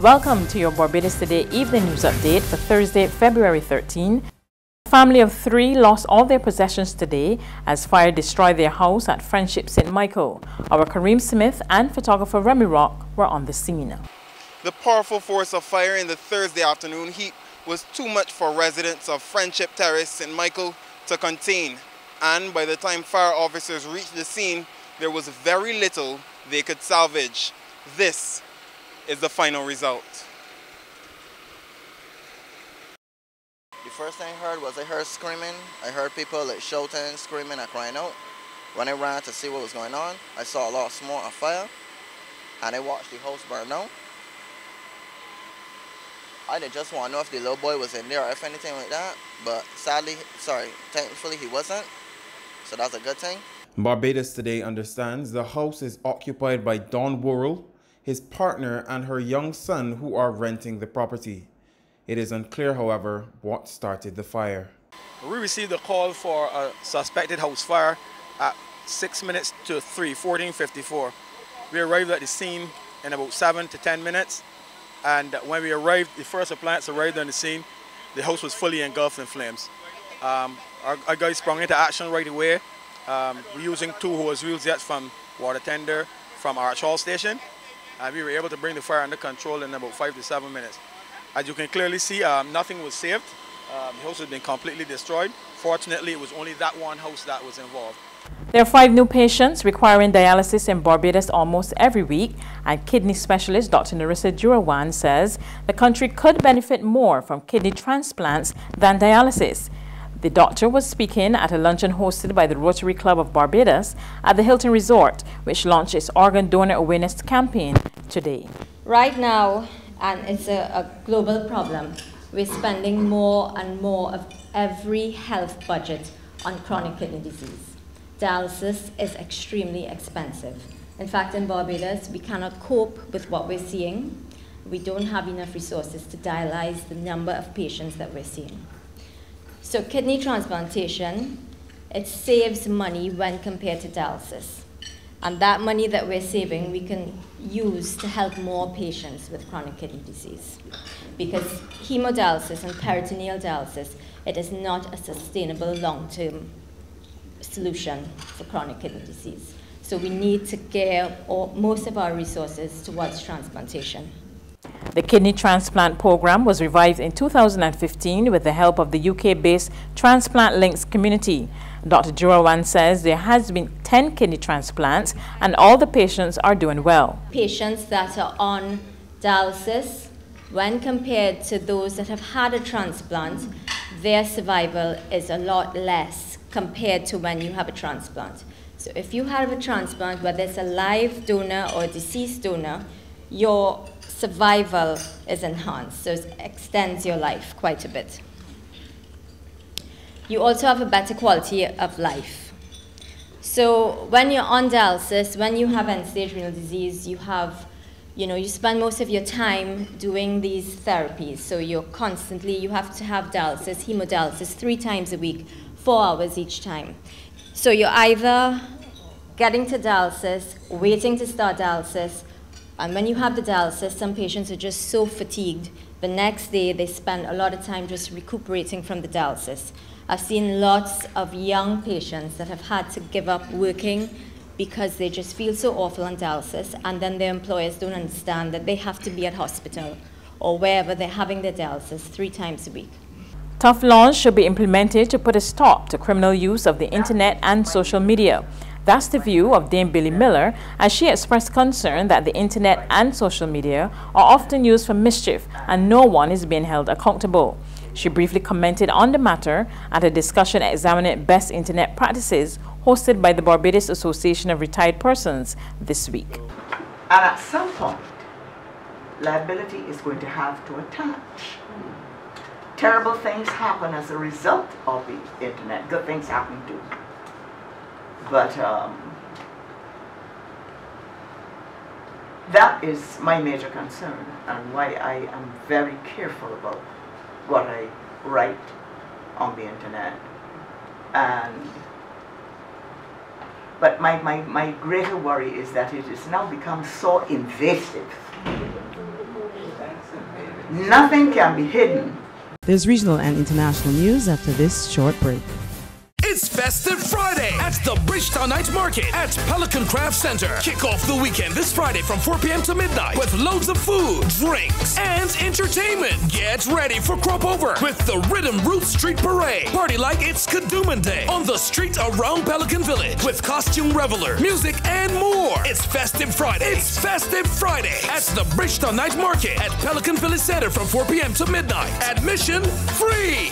Welcome to your Barbados Today Evening News Update for Thursday, February 13. A family of 3 lost all their possessions today as fire destroyed their house at Friendship St. Michael. Our Kareem Smith and photographer Remy Rock were on the scene. The powerful force of fire in the Thursday afternoon heat was too much for residents of Friendship Terrace, St. Michael to contain. And by the time fire officers reached the scene, there was very little they could salvage. This is the final result. The first thing I heard screaming. I heard people shouting, screaming and crying out. When I ran to see what was going on, I saw a lot of smoke and fire, and I watched the house burn down. I didn't just want to know if the little boy was in there or if anything like that, but thankfully he wasn't, so that's a good thing. Barbados Today understands the house is occupied by Don Worrell, his partner and her young son who are renting the property. It is unclear, however, what started the fire. We received a call for a suspected house fire at 6 minutes to 14:54. We arrived at the scene in about 7 to 10 minutes, and when we arrived, the first appliance arrived on the scene. The house was fully engulfed in flames. Our guys sprung into action right away. We're using 2 hose wheel jets from water tender from our Hall station, and we were able to bring the fire under control in about 5 to 7 minutes. As you can clearly see, nothing was saved. The house has been completely destroyed. Fortunately, it was only that one house that was involved. There are 5 new patients requiring dialysis in Barbados almost every week, and kidney specialist Dr. Narissa Jurawan says the country could benefit more from kidney transplants than dialysis. The doctor was speaking at a luncheon hosted by the Rotary Club of Barbados at the Hilton Resort, which launched its organ donor awareness campaign today. Right now, and it's a global problem, we're spending more and more of every health budget on chronic kidney disease. Dialysis is extremely expensive. In fact, in Barbados, we cannot cope with what we're seeing. We don't have enough resources to dialyze the number of patients that we're seeing. So kidney transplantation, it saves money when compared to dialysis. And that money that we're saving, we can use to help more patients with chronic kidney disease. Because hemodialysis and peritoneal dialysis, it is not a sustainable long-term solution for chronic kidney disease. So we need to gear most of our resources towards transplantation. The kidney transplant program was revived in 2015 with the help of the UK-based Transplant Links community. Dr. Jurawan says there has been 10 kidney transplants and all the patients are doing well. Patients that are on dialysis, when compared to those that have had a transplant, their survival is a lot less compared to when you have a transplant. So if you have a transplant, whether it's a live donor or a deceased donor, your survival is enhanced, so it extends your life quite a bit. You also have a better quality of life. So when you're on dialysis, when you have end-stage renal disease, you spend most of your time doing these therapies. So you have to have dialysis, hemodialysis 3 times a week, 4 hours each time. So you're either getting to dialysis, waiting to start dialysis, and when you have the dialysis, some patients are just so fatigued. The next day, they spend a lot of time just recuperating from the dialysis. I've seen lots of young patients that have had to give up working because they just feel so awful on dialysis, and then their employers don't understand that they have to be at hospital or wherever they're having their dialysis 3 times a week. Tough laws should be implemented to put a stop to criminal use of the internet and social media. That's the view of Dame Billy Miller, as she expressed concern that the internet and social media are often used for mischief and no one is being held accountable. She briefly commented on the matter at a discussion examining best internet practices hosted by the Barbados Association of Retired Persons this week. And at some point, liability is going to have to attach. Terrible things happen as a result of the internet. Good things happen too. But that is my major concern and why I am very careful about what I write on the internet. But my greater worry is that it has now become so invasive Nothing can be hidden. There's regional and international news after this short break. It's Festive Friday at the Bridgetown Night Market at Pelican Craft Center. Kick off the weekend this Friday from 4 p.m. to midnight with loads of food, drinks, and entertainment. Get ready for Crop Over with the Rhythm Roots Street Parade. Party like it's Kadooman Day on the street around Pelican Village with costume reveler, music, and more. It's Festive Friday. It's Festive Friday at the Bridgetown Night Market at Pelican Village Center from 4 p.m. to midnight. Admission free.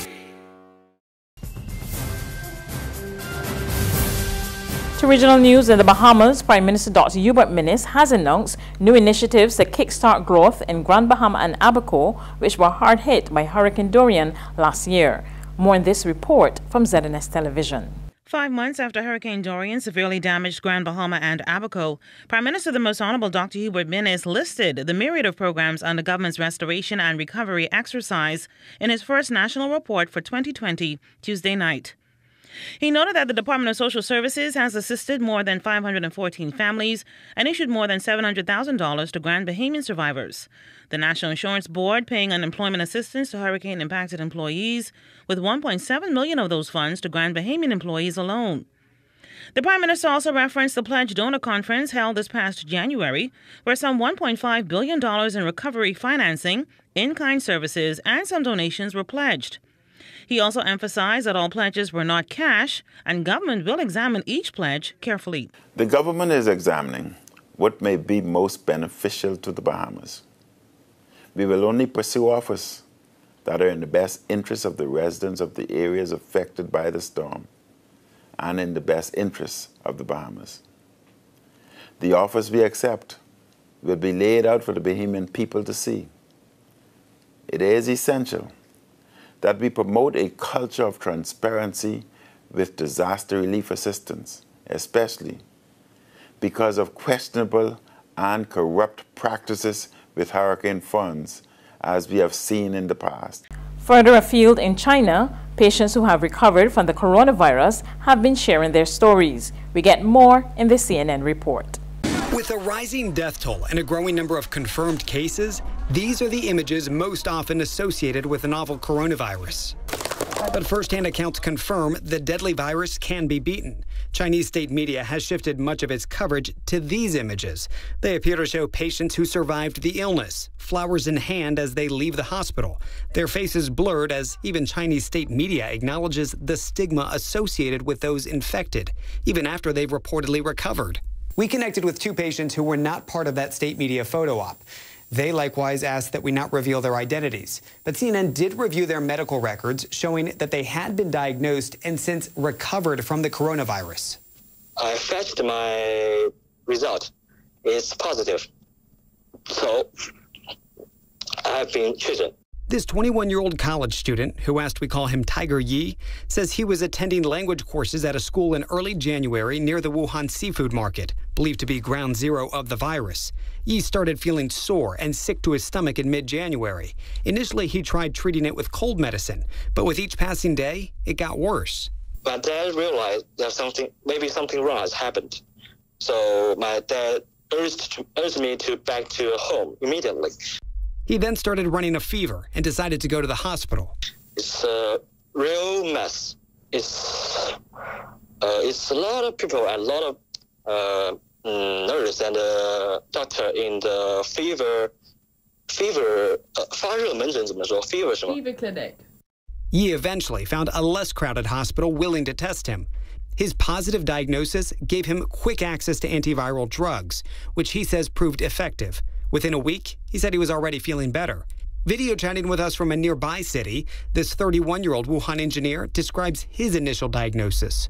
To regional news in the Bahamas, Prime Minister Dr. Hubert Minnis has announced new initiatives to kickstart growth in Grand Bahama and Abaco, which were hard hit by Hurricane Dorian last year. More in this report from ZNS Television. 5 months after Hurricane Dorian severely damaged Grand Bahama and Abaco, Prime Minister the Most Honorable Dr. Hubert Minnis listed the myriad of programs under government's restoration and recovery exercise in his first national report for 2020 Tuesday night. He noted that the Department of Social Services has assisted more than 514 families and issued more than $700,000 to Grand Bahamian survivors. The National Insurance Board paying unemployment assistance to hurricane-impacted employees, with $1.7 million of those funds to Grand Bahamian employees alone. The Prime Minister also referenced the Pledge Donor Conference held this past January, where some $1.5 billion in recovery financing, in-kind services, and some donations were pledged. He also emphasized that all pledges were not cash, and government will examine each pledge carefully. The government is examining what may be most beneficial to the Bahamas. We will only pursue offers that are in the best interest of the residents of the areas affected by the storm and in the best interest of the Bahamas. The offers we accept will be laid out for the Bahamian people to see. It is essential that we promote a culture of transparency with disaster relief assistance, especially because of questionable and corrupt practices with hurricane funds, as we have seen in the past. Further afield in China, patients who have recovered from the coronavirus have been sharing their stories. We get more in the CNN report. With a rising death toll and a growing number of confirmed cases, these are the images most often associated with the novel coronavirus. But first-hand accounts confirm the deadly virus can be beaten. Chinese state media has shifted much of its coverage to these images. They appear to show patients who survived the illness, flowers in hand as they leave the hospital. Their faces blurred as even Chinese state media acknowledges the stigma associated with those infected, even after they've reportedly recovered. We connected with two patients who were not part of that state media photo op. They likewise asked that we not reveal their identities. But CNN did review their medical records, showing that they had been diagnosed and since recovered from the coronavirus. I fetched my result. It's positive. So I've been treated. This 21-year-old college student, who asked we call him Tiger Yi, says he was attending language courses at a school in early January near the Wuhan seafood market, believed to be ground zero of the virus. Yi started feeling sore and sick to his stomach in mid-January. Initially, he tried treating it with cold medicine, but with each passing day, it got worse. My dad realized that maybe something wrong has happened. So my dad urged me to back to home immediately. He then started running a fever and decided to go to the hospital. It's a real mess. It's a lot of people, a lot of nurse and doctor in the fever clinic. Yi eventually found a less crowded hospital willing to test him. His positive diagnosis gave him quick access to antiviral drugs, which he says proved effective. Within a week, he said he was already feeling better. Video chatting with us from a nearby city, this 31-year-old Wuhan engineer describes his initial diagnosis.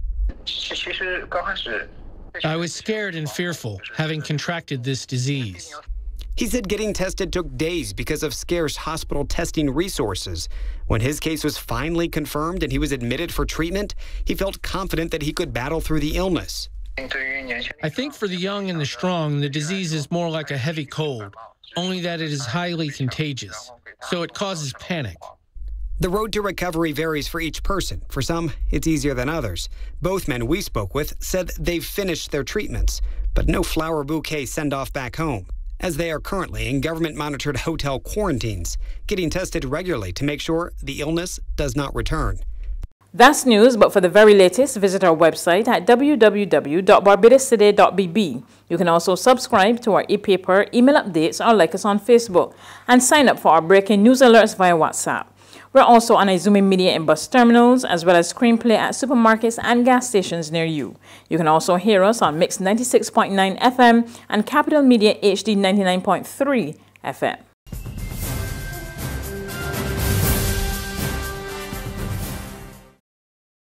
I was scared and fearful, having contracted this disease. He said getting tested took days because of scarce hospital testing resources. When his case was finally confirmed and he was admitted for treatment, he felt confident that he could battle through the illness. I think for the young and the strong, the disease is more like a heavy cold, only that it is highly contagious, so it causes panic. The road to recovery varies for each person. For some, it's easier than others. Both men we spoke with said they've finished their treatments, but no flower bouquet send-off back home. as they are currently in government-monitored hotel quarantines, getting tested regularly to make sure the illness does not return. That's news, but for the very latest, visit our website at www.barbadostoday.bb. You can also subscribe to our e-paper, email updates, or like us on Facebook, and sign up for our breaking news alerts via WhatsApp. We're also on Izumi Media in bus terminals, as well as screenplay at supermarkets and gas stations near you. You can also hear us on Mix 96.9 FM and Capital Media HD 99.3 FM.